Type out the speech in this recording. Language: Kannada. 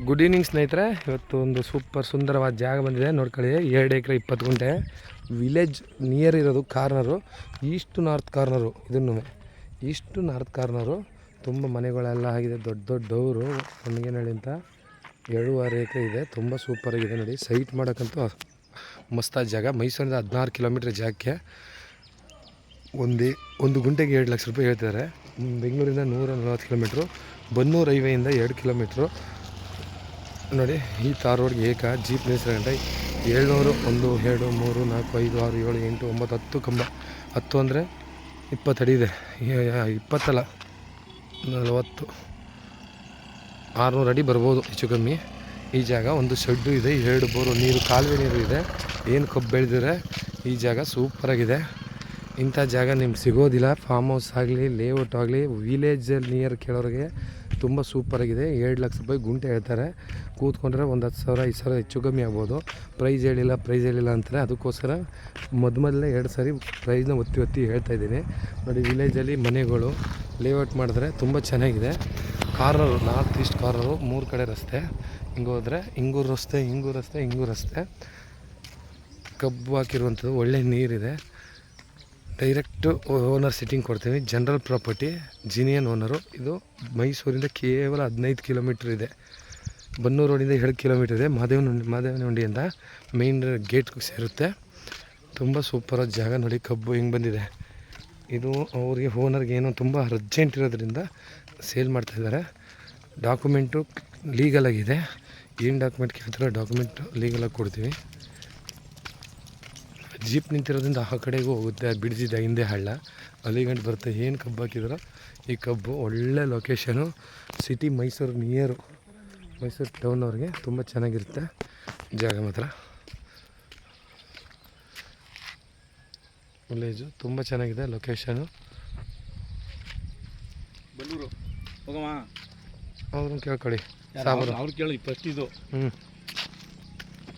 ಗುಡ್ ಈವ್ನಿಂಗ್ ಸ್ನೇಹಿತರೆ. ಇವತ್ತು ಒಂದು ಸೂಪರ್ ಸುಂದರವಾದ ಜಾಗ ಬಂದಿದೆ, ನೋಡ್ಕೊಳ್ಳಿ. 2 ಎಕರೆ 20 ಗುಂಟೆ ವಿಲೇಜ್ ನಿಯರ್ ಇರೋದು. Corner East north corner. ಇದನ್ನು ಈಸ್ಟ್ ನಾರ್ತ್ ಕಾರ್ನರು ತುಂಬ ಮನೆಗಳೆಲ್ಲ ಆಗಿದೆ. ದೊಡ್ಡ ದೊಡ್ಡವರು ಹೊಣಗೇನಹಳ್ಳಿ ಅಂತ 7.5 ಎಕರೆ ಇದೆ. ತುಂಬ ಸೂಪರಾಗಿದೆ ನೋಡಿ. ಸೈಟ್ ಮಾಡೋಕ್ಕಂತೂ ಮಸ್ತಾದ ಜಾಗ. ಮೈಸೂರಿಂದ 16 ಕಿಲೋಮೀಟ್ರ್ ಜಾಗಕ್ಕೆ ಒಂದು ಗುಂಟೆಗೆ 2 ಲಕ್ಷ ರೂಪಾಯಿ ಹೇಳ್ತಿದ್ದಾರೆ. ಬೆಂಗಳೂರಿಂದ 140 ಕಿಲೋಮೀಟ್ರು, ಬನ್ನೂರು ಹೈವೇಯಿಂದ 2 ಕಿಲೋಮೀಟ್ರು ನೋಡಿ. ಈ ತಾರ್ ರೋಡ್ಗೆ ಜೀಪ್ ನಿಲ್ಲಿಸ್ಕೊಂಡೆ 700 1 2 3 4 5 6 7 8 9 10 ಕಂಬ. 10 ಅಂದರೆ 20 ಅಡಿ ಇದೆ. 20 ಅಲ್ಲ 40 600 ಅಡಿ ಬರ್ಬೋದು ಹೆಚ್ಚು ಕಮ್ಮಿ. ಈ ಜಾಗ ಒಂದು ಶೆಡ್ಡು ಇದೆ, 2 ಬೋರು ನೀರು, ಕಾಲುವೆ ನೀರು ಇದೆ. ಏನು ಕಬ್ಬು ಬೆಳೆದಿದ್ರೆ ಈ ಜಾಗ ಸೂಪರಾಗಿದೆ. ಇಂಥ ಜಾಗ ನಿಮ್ಗೆ ಸಿಗೋದಿಲ್ಲ. ಫಾರ್ಮ್ ಹೌಸ್ ಆಗಲಿ, ಲೇಔಟ್ ಆಗಲಿ, ವಿಲೇಜಲ್ಲಿ ನಿಯರ್ ಕೇಳೋರಿಗೆ ತುಂಬ ಸೂಪರಾಗಿದೆ. 2 ಲಕ್ಷ ರೂಪಾಯಿ ಗುಂಟೆ ಹೇಳ್ತಾರೆ. ಕೂತ್ಕೊಂಡ್ರೆ ಒಂದು 10,000 5,000 ಹೆಚ್ಚು ಕಮ್ಮಿ ಆಗ್ಬೋದು. ಪ್ರೈಸ್ ಹೇಳಿಲ್ಲ ಅಂತಾರೆ. ಅದಕ್ಕೋಸ್ಕರ ಮೊದಲೇ 2 ಸಾರಿ ಪ್ರೈಸ್ನ ಒತ್ತಿ ಹೇಳ್ತಾಯಿದ್ದೀನಿ ನೋಡಿ. ವಿಲೇಜಲ್ಲಿ ಮನೆಗಳು ಲೇಔಟ್ ಮಾಡಿದ್ರೆ ತುಂಬ ಚೆನ್ನಾಗಿದೆ. ಕಾರ್ನರು, ನಾರ್ತ್ ಈಸ್ಟ್ ಕಾರ್ನರು, 3 ಕಡೆ ರಸ್ತೆ. ಹಿಂಗೆ ಹೋದರೆ ಹಿಂಗೂರು ರಸ್ತೆ ಕಬ್ಬು ಹಾಕಿರುವಂಥದ್ದು. ಒಳ್ಳೆ ನೀರಿದೆ. ಡೈರೆಕ್ಟು ಓನರ್ ಸಿಟ್ಟಿಂಗ್ ಕೊಡ್ತೀವಿ. General property, ಜಿನಿಯನ್ owner. ಇದು ಮೈಸೂರಿಂದ ಕೇವಲ 15 ಕಿಲೋಮೀಟ್ರ್ ಇದೆ. ಬನ್ನೂರು ರೋಡಿಂದ 2 ಕಿಲೋಮೀಟ್ರ್ ಇದೆ. ಮಾದೇವನಹಳ್ಳಿಯಿಂದ ಮೇನ್ ಗೇಟ್ಗೆ ಸೇರುತ್ತೆ. ತುಂಬ ಸೂಪರಾದ ಜಾಗ ನೋಡಿ. ಕಬ್ಬು ಹಿಂಗೆ ಬಂದಿದೆ. ಇದು ಅವ್ರಿಗೆ ಓನರ್ಗೆ ಏನೋ ತುಂಬ ಅರ್ಜೆಂಟ್ ಇರೋದ್ರಿಂದ ಸೇಲ್ ಮಾಡ್ತಾಯಿದ್ದಾರೆ. ಡಾಕ್ಯುಮೆಂಟು ಲೀಗಲಾಗಿದೆ. ಏನು ಡಾಕ್ಯುಮೆಂಟ್ ಕೇಳ್ತಾರೋ ಡಾಕ್ಯುಮೆಂಟ್ ಲೀಗಲಾಗಿ ಕೊಡ್ತೀವಿ. ಜೀಪ್ ನಿಂತಿರೋದ್ರಿಂದ ಆ ಕಡೆಗೂ ಹೋಗುತ್ತೆ. ಬಿಡ್ಜಿದ ಹಿಂದೆ ಹಳ್ಳ ಅಲ್ಲಿಗಂಟು ಬರುತ್ತೆ. ಏನು ಕಬ್ಬು ಹಾಕಿದ್ರು ಈ ಕಬ್ಬು. ಒಳ್ಳೆ location, city Mysuru near, Mysuru town ಅವ್ರಿಗೆ ತುಂಬ ಚೆನ್ನಾಗಿರುತ್ತೆ ಜಾಗ. ಮಾತ್ರ ವಿಲೇಜು ತುಂಬ ಚೆನ್ನಾಗಿದೆ. ಲೊಕೇಶನು ಬಲ್ಲೂರು ಹೋಗಮ್ಮ. ಅವ್ರನ್ನ ಕೇಳ್ಕೊಳ್ಳಿ. ಅವ್ರು ಕೇಳಿ ಫಸ್ಟ್ ಇದು